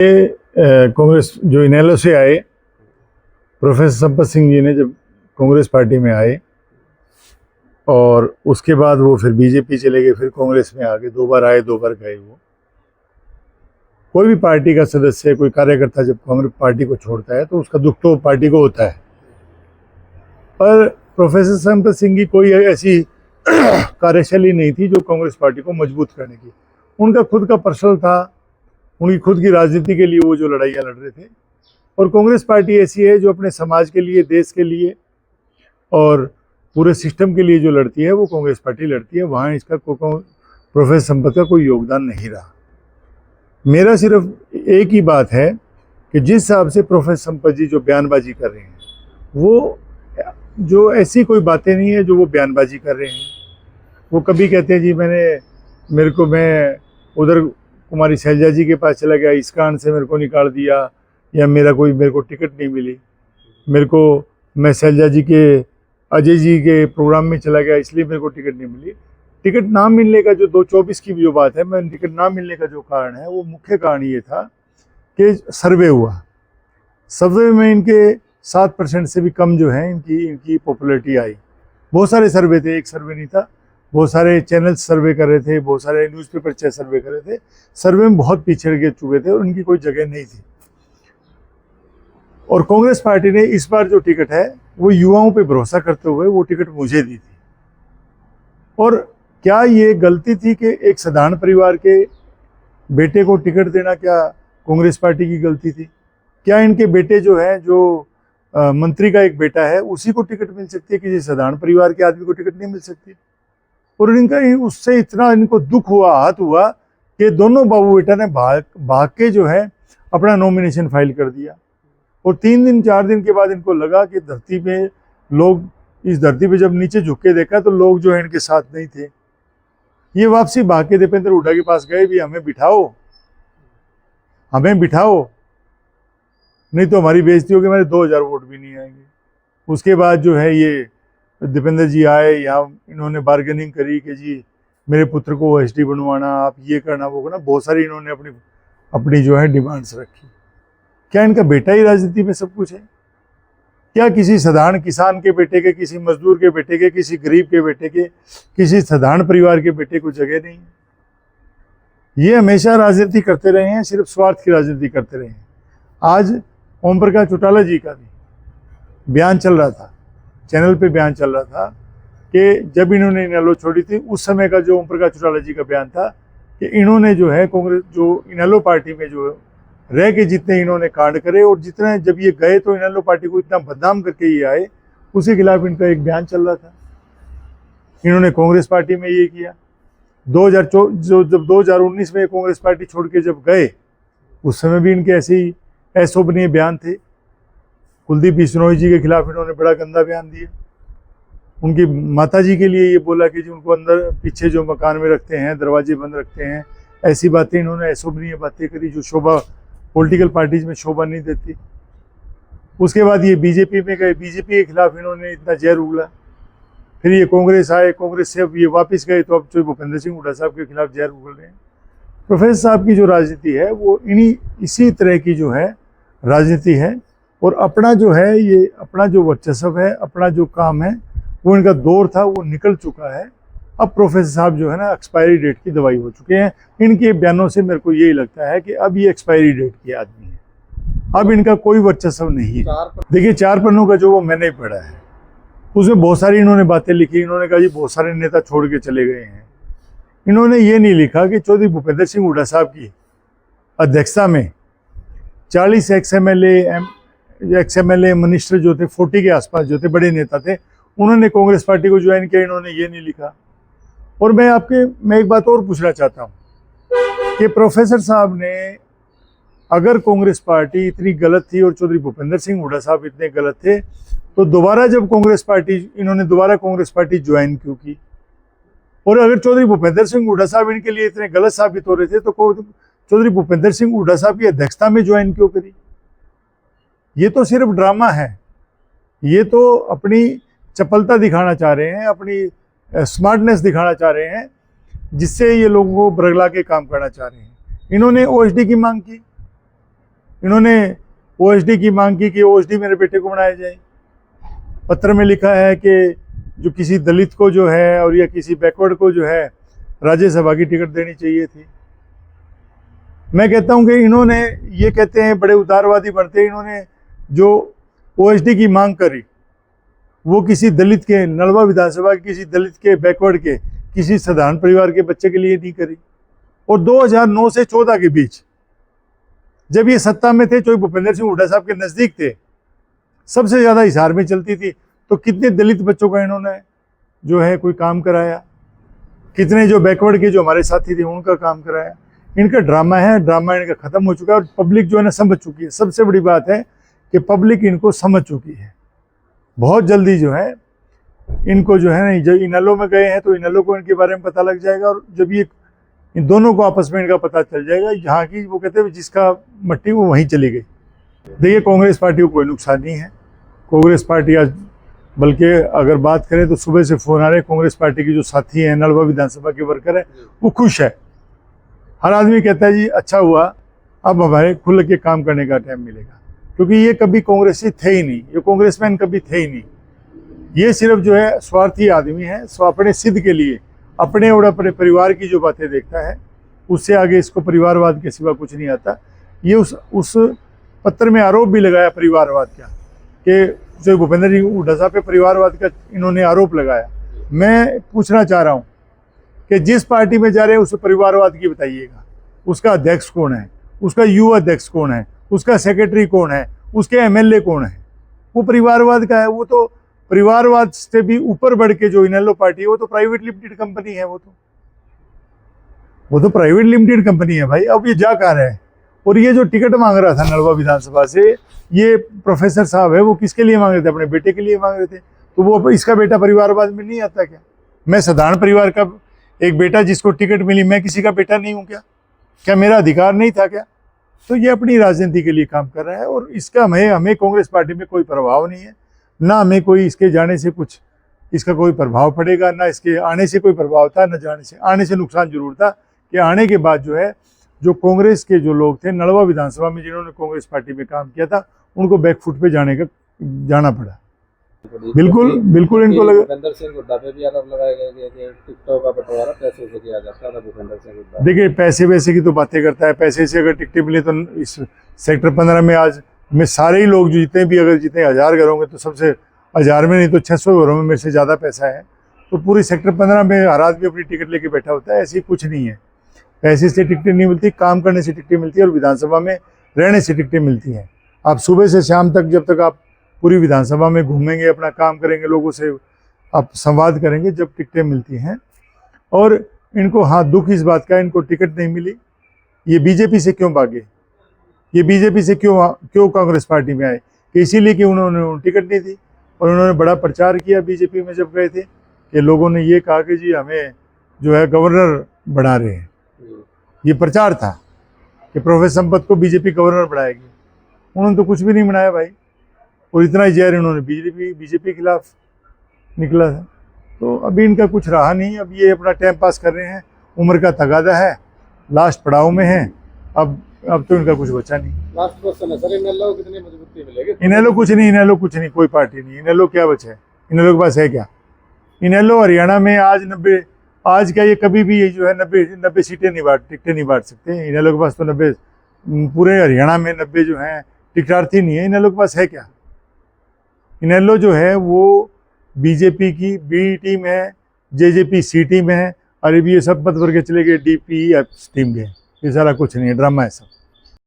कांग्रेस जो इनेलो से आए, प्रोफेसर संपत सिंह जी ने जब कांग्रेस पार्टी में आए और उसके बाद वो फिर बीजेपी चले गए, फिर कांग्रेस में आ गए। 2 बार आए, 2 बार गए। वो कोई भी पार्टी का सदस्य, कोई कार्यकर्ता जब कांग्रेस पार्टी को छोड़ता है तो उसका दुख तो पार्टी को होता है। पर प्रोफेसर संपत सिंह की कोई ऐसी कार्यशैली नहीं थी जो कांग्रेस पार्टी को मजबूत करने की। उनका खुद का पर्सनल था, उनकी खुद की राजनीति के लिए वो जो लड़ाइयाँ लड़ रहे थे। और कांग्रेस पार्टी ऐसी है जो अपने समाज के लिए, देश के लिए और पूरे सिस्टम के लिए जो लड़ती है वो कांग्रेस पार्टी लड़ती है। वहाँ इसका प्रोफेसर संपत का कोई योगदान नहीं रहा। मेरा सिर्फ एक ही बात है कि जिस हिसाब से प्रोफेसर संपत जी जो बयानबाजी कर रहे हैं, वो जो ऐसी कोई बातें नहीं है जो वो बयानबाजी कर रहे हैं। वो कभी कहते हैं जी मैं उधर कुमारी शैलजा जी के पास चला गया, इस कारण से मेरे को निकाल दिया, या मेरे को टिकट नहीं मिली, मैं शैलजा जी के, अजय जी के प्रोग्राम में चला गया इसलिए मेरे को टिकट नहीं मिली। टिकट ना मिलने का जो 2024 की जो बात है, मैं टिकट ना मिलने का जो कारण है वो मुख्य कारण ये था कि सर्वे हुआ। सर्वे में इनके 7% से भी कम जो है इनकी पॉपुलैरिटी आई। बहुत सारे सर्वे थे, एक सर्वे नहीं था, बहुत सारे चैनल सर्वे कर रहे थे, बहुत सारे न्यूज़पेपर सर्वे कर रहे थे। सर्वे में बहुत पीछे गिर चुके थे और उनकी कोई जगह नहीं थी। और कांग्रेस पार्टी ने इस बार जो टिकट है वो युवाओं पे भरोसा करते हुए वो टिकट मुझे दी थी। और क्या ये गलती थी कि एक साधारण परिवार के बेटे को टिकट देना क्या कांग्रेस पार्टी की गलती थी? क्या इनके बेटे जो है, जो मंत्री का एक बेटा है, उसी को टिकट मिल सकती है, किसी साधारण परिवार के आदमी को टिकट नहीं मिल सकती? और इनका उससे इतना इनको दुख हुआ, आहत हुआ कि दोनों बाबू बेटा ने भाग के जो है अपना नॉमिनेशन फाइल कर दिया। और 3 दिन 4 दिन के बाद इनको लगा कि इस धरती पे जब नीचे झुक के देखा तो लोग जो है इनके साथ नहीं थे। ये वापसी भाग के दीपेंद्र हुड्डा के पास गए, भी हमें बिठाओ, नहीं तो हमारी बेइज्जती होगी, हमारे 2000 वोट भी नहीं आएंगे। उसके बाद जो है ये दीपेंद्र जी आए, यहाँ इन्होंने बार्गेनिंग करी कि जी मेरे पुत्र को एसडी बनवाना, आप ये करना वो करना, बहुत सारी इन्होंने अपनी जो है डिमांड्स रखी। क्या इनका बेटा ही राजनीति में सब कुछ है? क्या किसी साधारण किसान के बेटे के, किसी मजदूर के बेटे के, किसी गरीब के बेटे के, किसी साधारण परिवार के बेटे को जगह नहीं? ये हमेशा राजनीति करते रहे हैं, सिर्फ स्वार्थ की राजनीति करते रहे हैं। आज ओम प्रकाश चौटाला जी का भी बयान चल रहा था, चैनल पे बयान चल रहा था कि जब इन्होंने इनेलो छोड़ी थी उस समय का जो ओम प्रकाश चौटाला जी का बयान था कि इन्होंने जो है कांग्रेस जो इनेलो पार्टी में जो रह के जितने इन्होंने कांड करे और जितने जब ये गए तो इनेलो पार्टी को इतना बदनाम करके ये आए, उसके खिलाफ इनका एक बयान चल रहा था। इन्होंने कांग्रेस पार्टी में ये किया। जब 2019 में कांग्रेस पार्टी छोड़ के जब गए उस समय भी इनके ऐसे ही अशोभनीय बयान थे। कुलदीप बिश्नोई जी के खिलाफ इन्होंने बड़ा गंदा बयान दिया। उनकी माता जी के लिए ये बोला कि जी उनको अंदर पीछे जो मकान में रखते हैं, दरवाजे बंद रखते हैं, ऐसी बातें इन्होंने अशोभनीय बातें करी जो शोभा पॉलिटिकल पार्टीज में शोभा नहीं देती। उसके बाद ये बीजेपी में गए, बीजेपी के खिलाफ इन्होंने इतना जहर उगला। फिर ये कांग्रेस आए, कांग्रेस से अब ये वापस गए तो अब जो भूपेंद्र सिंह हुड्डा साहब के खिलाफ जहर उगल रहे हैं। प्रोफेसर साहब की जो राजनीति है वो इसी तरह की जो है राजनीति है। और अपना जो है ये अपना जो वर्चस्व है, अपना जो काम है, वो इनका दौर था वो निकल चुका है। अब प्रोफेसर साहब जो है ना एक्सपायरी डेट की दवाई हो चुके हैं। इनके बयानों से मेरे को यही लगता है कि अब ये एक्सपायरी डेट के आदमी है, अब इनका कोई वर्चस्व नहीं है। देखिए 4 पन्नों का जो वो मैंने पढ़ा है उसमें बहुत सारी इन्होंने बातें लिखी। इन्होंने कहा जी बहुत सारे नेता छोड़ के चले गए हैं। इन्होंने ये नहीं लिखा कि चौधरी भूपेंद्र सिंह हुड्डा साहब की अध्यक्षता में 40 एक्स-एम-एल-ए मिनिस्टर जो थे, 40 के आसपास जो थे बड़े नेता थे, उन्होंने कांग्रेस पार्टी को ज्वाइन किया। इन्होंने ये नहीं लिखा। और मैं एक बात और पूछना चाहता हूँ कि प्रोफेसर साहब ने अगर कांग्रेस पार्टी इतनी गलत थी और चौधरी भूपेंद्र सिंह हुड्डा साहब इतने गलत थे तो दोबारा जब इन्होंने दोबारा कांग्रेस पार्टी ज्वाइन क्यों की? और अगर चौधरी भूपेंद्र सिंह हुड्डा साहब इनके लिए इतने गलत साबित हो रहे थे तो चौधरी भूपेंद्र सिंह हुड्डा साहब की अध्यक्षता में ज्वाइन क्यों करी? ये तो सिर्फ ड्रामा है। ये तो अपनी चपलता दिखाना चाह रहे हैं, अपनी स्मार्टनेस दिखाना चाह रहे हैं, जिससे ये लोगों को बरगला के काम करना चाह रहे हैं। इन्होंने ओएसडी की मांग की, इन्होंने ओएसडी की मांग की कि ओएसडी मेरे बेटे को बनाया जाए। पत्र में लिखा है कि जो किसी दलित को जो है और या किसी बैकवर्ड को जो है राज्यसभा की टिकट देनी चाहिए थी। मैं कहता हूं कि इन्होंने, ये कहते हैं बड़े उदारवादी बनते हैं, इन्होंने जो ओएसडी की मांग करी वो किसी दलित के, नलवा विधानसभा के किसी दलित के, बैकवर्ड के, किसी साधारण परिवार के बच्चे के लिए नहीं करी। और 2009 से 14 के बीच जब ये सत्ता में थे, चौधरी भूपेंद्र सिंह हुड्डा साहब के नज़दीक थे, सबसे ज़्यादा हिसार में चलती थी, तो कितने दलित बच्चों का इन्होंने जो है कोई काम कराया, कितने जो बैकवर्ड के जो हमारे साथी थे उनका काम कराया। इनका ड्रामा है, ड्रामा इनका ख़त्म हो चुका है और पब्लिक जो है ना समझ चुकी है। सबसे बड़ी बात है कि पब्लिक इनको समझ चुकी है। बहुत जल्दी जो है इनको जो है ना, जब इनेलो में गए हैं तो इनेलो को इनके बारे में पता लग जाएगा, और जब ये इन दोनों को आपस में इनका पता चल जाएगा, यहाँ की वो कहते हैं जिसका मट्टी वो वहीं चली गई। देखिए, कांग्रेस पार्टी को कोई नुकसान नहीं है। कांग्रेस पार्टी आज, बल्कि अगर बात करें तो सुबह से फ़ोन आ रहे, कांग्रेस पार्टी की जो साथी हैं, नलवा विधानसभा के वर्कर है, वो खुश है। हर आदमी कहता है जी अच्छा हुआ, अब हमारे खुल के काम करने का टाइम मिलेगा, क्योंकि ये कभी कांग्रेसी थे ही नहीं, ये कांग्रेसमैन कभी थे ही नहीं। ये सिर्फ जो है स्वार्थी आदमी है, अपने सिद्ध के लिए, अपने और अपने परिवार की जो बातें देखता है, उससे आगे इसको परिवारवाद के सिवा कुछ नहीं आता। ये उस पत्र में आरोप भी लगाया परिवारवाद का, कि जो भूपेंद्र सिंह हुड्डा साहब पे परिवारवाद का इन्होंने आरोप लगाया। मैं पूछना चाह रहा हूँ कि जिस पार्टी में जा रहे हैं उसे परिवारवाद की बताइएगा, उसका अध्यक्ष कौन है, उसका युवा अध्यक्ष कौन है, उसका सेक्रेटरी कौन है, उसके एमएलए कौन है, वो परिवारवाद का है। वो तो परिवारवाद से भी ऊपर बढ़ के जो इनेलो पार्टी है वो तो प्राइवेट लिमिटेड कंपनी है, वो तो प्राइवेट लिमिटेड कंपनी है भाई। अब ये जा कहाँ रहे हैं? और ये जो टिकट मांग रहा था नलवा विधानसभा से, ये प्रोफेसर साहब है, वो किसके लिए मांग रहे थे? अपने बेटे के लिए मांग रहे थे। तो वो इसका बेटा परिवारवाद में नहीं आता क्या? मैं साधारण परिवार का एक बेटा जिसको टिकट मिली, मैं किसी का बेटा नहीं हूँ क्या? क्या मेरा अधिकार नहीं था क्या? तो ये अपनी राजनीति के लिए काम कर रहा है, और इसका हमें कांग्रेस पार्टी में कोई प्रभाव नहीं है, ना हमें कोई इसके जाने से कुछ इसका कोई प्रभाव पड़ेगा, ना इसके आने से कोई प्रभाव था, न जाने से। आने से नुकसान जरूर था कि आने के बाद जो है, जो कांग्रेस के जो लोग थे नलवा विधानसभा में, जिन्होंने कांग्रेस पार्टी में काम किया था, उनको बैकफुट पे जाना पड़ा। बिल्कुल बिल्कुल इनको लगा। भूपेंद्र सिंह हुड्डा पे भी आरोप लगाया गया कि टिकटों का बंटवारा पैसे से किया जाता था। भूपेंद्र सिंह हुड्डा, देखिए, पैसे वैसे की तो बातें करता है। पैसे से अगर टिकटें मिले तो इस सेक्टर 15 में आज में सारे ही लोग जो जितने भी, अगर जितने 1000 घर होंगे तो सबसे 1000 में नहीं तो 600 घरों में मेरे से ज़्यादा पैसा है। तो पूरी सेक्टर 15 में हर आदमी अपनी टिकट लेके बैठा होता है। ऐसी कुछ नहीं है। पैसे से टिकटें नहीं मिलती, काम करने से टिकटें मिलती है, और विधानसभा में रहने से टिकटें मिलती हैं। आप सुबह से शाम तक, जब तक आप पूरी विधानसभा में घूमेंगे, अपना काम करेंगे, लोगों से आप संवाद करेंगे, जब टिकटें मिलती हैं। और इनको दुख इस बात का, इनको टिकट नहीं मिली। ये बीजेपी से क्यों भागे? ये बीजेपी से क्यों कांग्रेस पार्टी में आए? कि इसीलिए कि उन्होंने टिकट नहीं दी, और उन्होंने बड़ा प्रचार किया बीजेपी में जब गए थे, कि लोगों ने ये कहा कि जी हमें जो है गवर्नर बना रहे हैं। ये प्रचार था कि प्रोफेसर संपत को बीजेपी गवर्नर बनाएगी। उन्होंने तो कुछ भी नहीं बनाया भाई, और इतना ही जहर इन्होंने बीजेपी के खिलाफ निकला था। तो अभी इनका कुछ रहा नहीं। अब ये अपना टाइम पास कर रहे हैं, उम्र का तगादा है, लास्ट पड़ाव में है। अब तो इनका कुछ बचा नहीं। लास्ट क्वेश्चन है सर, इनेलो कितनी मजबूती मिलेगी? इनेलो कुछ नहीं, कोई पार्टी नहीं। इनेलो क्या बचा है? इनेलो के पास है क्या? इनेलो हरियाणा में आज क्या, ये कभी भी ये जो है 90 सीटें टिकटें नहीं बांट सकते। इनेलो के पास तो 90, पूरे हरियाणा में 90 जो हैं टिकटार्थी नहीं है। इनेलो के पास है क्या? इनेलो जो है वो बीजेपी की बी टीम है, जेजेपी सी टीम है, और अभी ये सब मत वर्ग चले गए, डीपी टीम गए। ये सारा कुछ नहीं है, ड्रामा है सब।